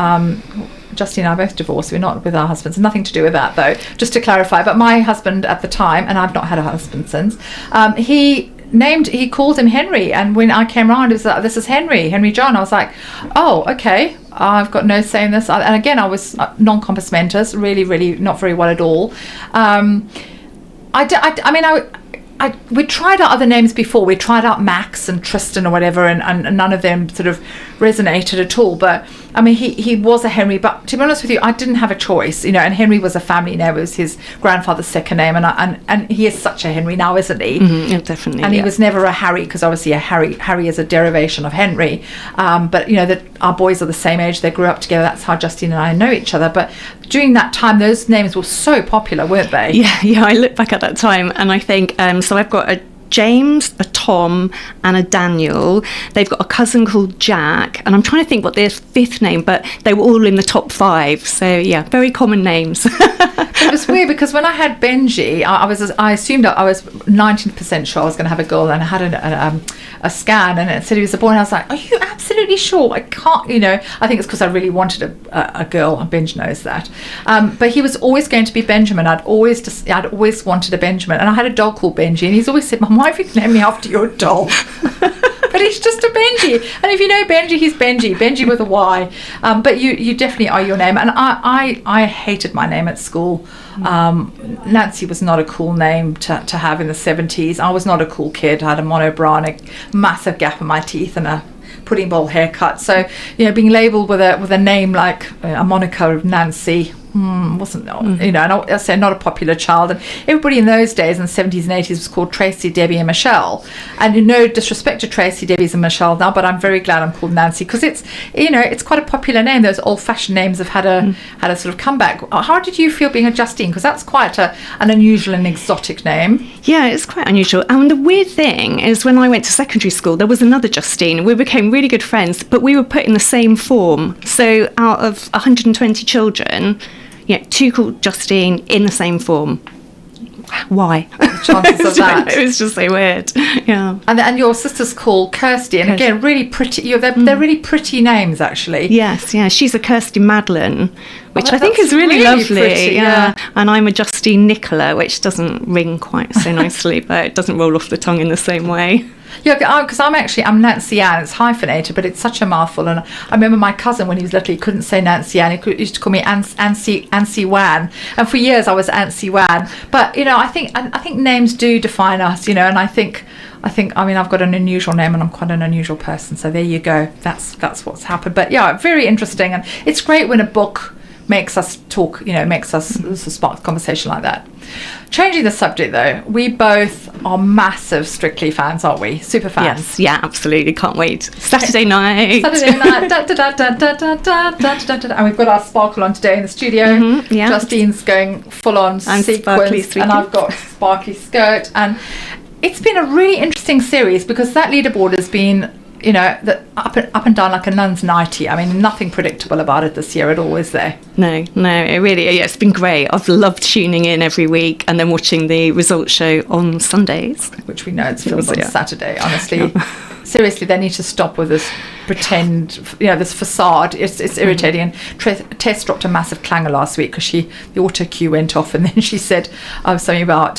Justine and I both divorced. We're not with our husbands. Nothing to do with that, though. Just to clarify. But my husband at the time, and I've not had a husband since. He called him Henry, and when I came around, it was like, this is Henry John. I was like, oh, okay, I've got no say in this. And again, I was non-compos mentis, really, really not very well at all. We tried out other names before. We tried out Max and Tristan or whatever, and none of them sort of resonated at all. But I mean, he was a Henry, but to be honest with you, I didn't have a choice, and Henry was a family name. It was his grandfather's second name, and he is such a Henry now, isn't he? Mm-hmm, definitely. And he was never a Harry, because obviously Harry is a derivation of Henry. But that our boys are the same age. They grew up together. That's how Justine and I know each other. But during that time, those names were so popular, weren't they? Yeah. I look back at that time, and I think so. I've got a James, a Tom, and a Daniel. They've got a cousin called Jack, and I'm trying to think what their 5th name, but they were all in the top 5. So yeah, very common names. It was weird, because when I had Benji, I assumed I was 19% sure I was going to have a girl, and I had a scan, and it said he was a boy, and I was like, are you absolutely sure? I can't, I think it's because I really wanted a girl, and Benj knows that. But he was always going to be Benjamin. I'd always wanted a Benjamin, and I had a dog called Benji, and he's always said, Mum, why have you named me after your dog? But he's just a Benji, and if you know Benji, he's Benji with a Y. But you definitely are your name, and I hated my name at school. Nancy was not a cool name to have in the 70s. I was not a cool kid. I had a monobrow and a massive gap in my teeth and a pudding bowl haircut. So, being labelled with a name like a moniker of Nancy wasn't, and I say not a popular child. And everybody in those days, in the 70s and 80s, was called Tracy, Debbie and Michelle. And no disrespect to Tracy, Debbie's and Michelle now, but I'm very glad I'm called Nancy, because it's, it's quite a popular name. Those old-fashioned names have had a sort of comeback. How did you feel being a Justine? Because that's quite an unusual and exotic name. Yeah, it's quite unusual. And the weird thing is, when I went to secondary school, there was another Justine. We became really good friends, but we were put in the same form. So out of 120 children, 2 called Justine in the same form. Why? The chances of that. It was just so weird. Yeah. And your sister's called Kirsty, and again, really pretty. They're really pretty names, actually. Yes, yeah. She's a Kirsty Madeline, which I think that's is really lovely. Pretty, yeah. And I'm a Justine Nicola, which doesn't ring quite so nicely, but it doesn't roll off the tongue in the same way. Yeah, because I'm Nancy Ann. It's hyphenated, but it's such a mouthful. And I remember my cousin, when he was little, he couldn't say Nancy Ann. He used to call me Ancy Wan. And for years I was Ancy Wan. But I think names do define us. And I think I've got an unusual name, and I'm quite an unusual person. So there you go. That's what's happened. But yeah, very interesting, and it's great when a book makes us talk, makes us spark conversation like that. Changing the subject, though, we both are massive Strictly fans, aren't we? Super fans. Yes, yeah, absolutely. Can't wait. Saturday night. And we've got our sparkle on today in the studio. Yeah. Justine's going full on sequins, and I've got sparkly skirt. And it's been a really interesting series, because that leaderboard has been, up and down like a nun's nightie. I mean, nothing predictable about it this year at all, is there? No, it really, it's been great. I've loved tuning in every week and then watching the results show on Sundays. Which we know it's filmed on Saturday, honestly. Yeah. Seriously, they need to stop with this pretend, this facade. It's irritating. And Tess dropped a massive clanger last week, because the auto cue went off, and then she said something about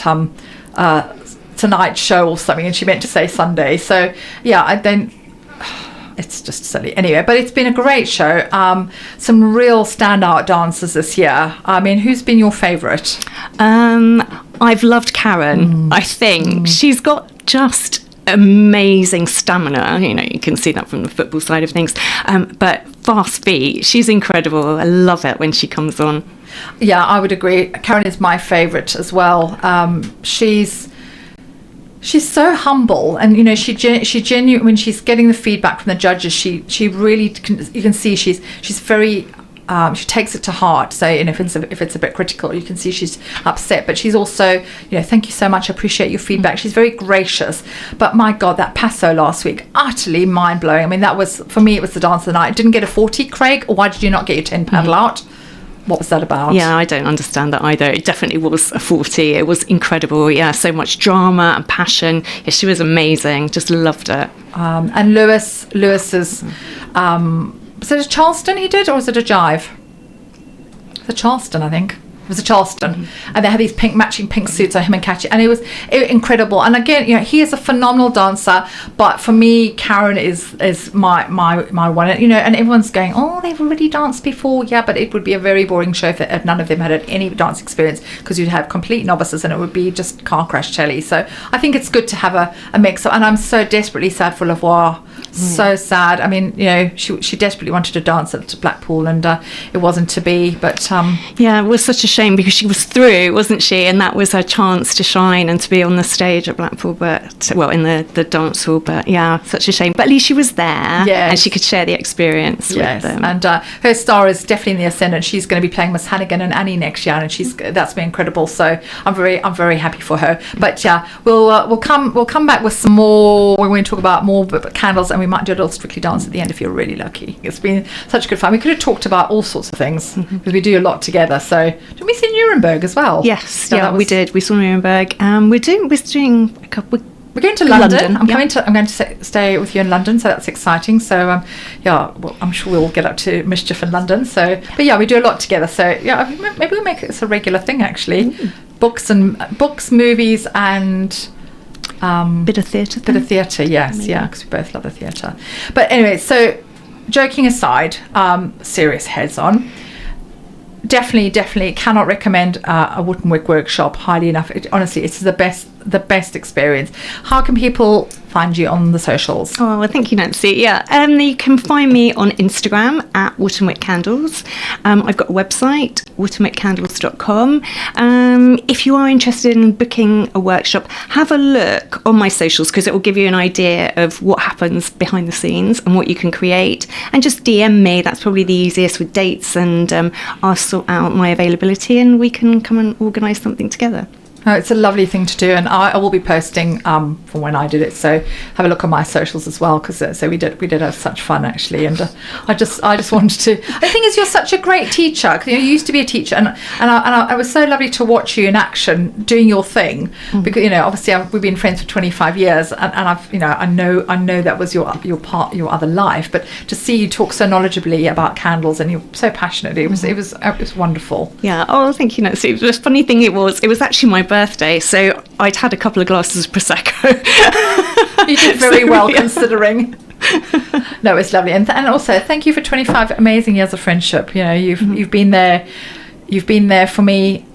tonight's show or something, and she meant to say Sunday. So, yeah, it's just silly. Anyway, but it's been a great show. Some real standout dancers this year. I mean, who's been your favourite? I've loved Karen. I think she's got just amazing stamina. You can see that from the football side of things. But fast feet, she's incredible. I love it when she comes on. Yeah, I would agree. Karen is my favourite as well. She's so humble, and she genuinely, when she's getting the feedback from the judges, she really you can see she's very she takes it to heart. So if it's a bit critical, you can see she's upset, but she's also thank you so much, I appreciate your feedback. She's very gracious. But my God, that passo last week, utterly mind blowing. I mean, that was, for me, it was the dance of the night. It didn't get a 40, Craig. Or why did you not get your 10 paddle out? What was that about? Yeah, I don't understand that either. It definitely was a 40. It was incredible. Yeah, so much drama and passion. Yeah, she was amazing. Just loved it. And Lewis's, was it a Charleston he did, or was it a jive? It was a Charleston, I think. It was a Charleston, and they had these matching pink suits on him and Catchy, and it was incredible. And again, he is a phenomenal dancer, but for me, Karen is my one. And everyone's going, oh, they've already danced before. Yeah, but it would be a very boring show if none of them had any dance experience, because you'd have complete novices, and it would be just car crash telly. So I think it's good to have a mix. And I'm so desperately sad for Lavoie. So sad. I mean, she desperately wanted to dance at Blackpool, and it wasn't to be. But yeah, it was such a shame, because she was through, wasn't she? And that was her chance to shine and to be on the stage at Blackpool, but in the dance hall. But yeah, such a shame. But at least she was there, and she could share the experience with them. And her star is definitely in the ascendant. She's going to be playing Miss Hannigan and Annie next year, and that's been incredible. So I'm very happy for her. But yeah, we'll come back with some more. We're going to talk about more candles, and we might do a little Strictly dance at the end if you're really lucky. It's been such good fun. We could have talked about all sorts of things, because we do a lot together. So did we see Nuremberg as well? Yes, we did. We saw Nuremberg. We're doing a couple. We're going to London. I'm going to stay with you in London, so that's exciting. So I'm sure we'll get up to mischief in London. So, but yeah, we do a lot together. So yeah, maybe we'll make this a regular thing actually. Books, movies, and bit of theatre. Yes, yeah, because we both love the theatre. But anyway, so joking aside, serious heads on. Definitely cannot recommend a Wootton Wick workshop highly enough. Honestly, it's the best the best experience. How can people find you on the socials? Oh, well, thank you, Nancy. Yeah, you can find me on Instagram at Wootton Wick Candles. I've got a website, woottonwickcandles.com. If you are interested in booking a workshop, have a look on my socials, because it will give you an idea of what happens behind the scenes and what you can create. And just DM me. That's probably the easiest with dates, and I'll sort out my availability and we can come and organise something together. Oh, it's a lovely thing to do, and I will be posting from when I did it. So have a look on my socials as well, because so we did have such fun actually. And I just wanted to. The thing is, you're such a great teacher. 'Cause, you used to be a teacher, and it was so lovely to watch you in action doing your thing. Because obviously we've been friends for 25 years, and I've I know that was your other life. But to see you talk so knowledgeably about candles, and you're so passionate, it was wonderful. Yeah. Oh, thank you, Nancy. The funny thing it was actually my birthday, so I'd had a couple of glasses of Prosecco. You did very well, considering. No, it's lovely, and also thank you for 25 amazing years of friendship. You've been there for me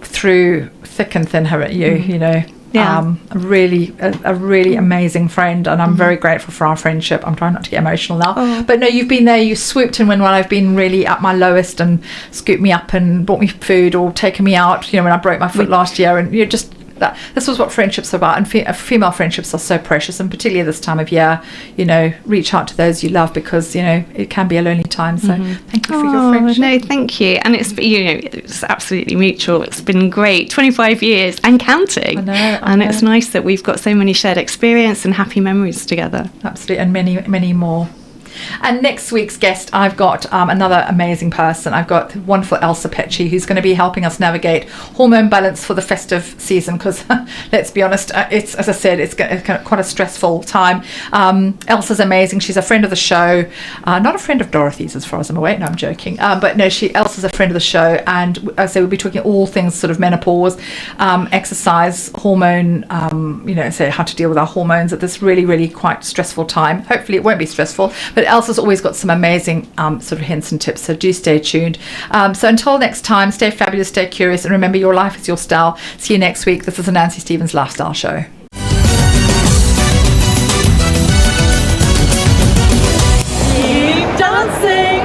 through thick and thin, haven't you? Yeah. A really amazing friend, and I'm very grateful for our friendship. I'm trying not to get emotional now, but no, you've been there. You swooped in when I've been really at my lowest, and scooped me up and bought me food, or taken me out when I broke my foot last year. And you're just this was what friendships are about, and female friendships are so precious, and particularly this time of year. Reach out to those you love, because it can be a lonely time. So thank you for your friendship. No, thank you, and it's absolutely mutual. It's been great, 25 years and counting. I know. It's nice that we've got so many shared experience and happy memories together. Absolutely, and many, many more. And next week's guest, I've got another amazing person. I've got the wonderful Elsa Pecci, who's going to be helping us navigate hormone balance for the festive season, because let's be honest, it's, as I said, it's quite a stressful time. Elsa's amazing. She's a friend of the show, not a friend of Dorothy's as far as I'm aware. No, I'm joking. But no, Elsa's a friend of the show, and I say we'll be talking all things sort of menopause, exercise, hormone, so how to deal with our hormones at this really, really quite stressful time. Hopefully it won't be stressful, but Elsa's always got some amazing sort of hints and tips, so do stay tuned. So until next time, stay fabulous, stay curious, and remember, your life is your style. See you next week. This is the Nancy Stevens Lifestyle Show. Keep dancing!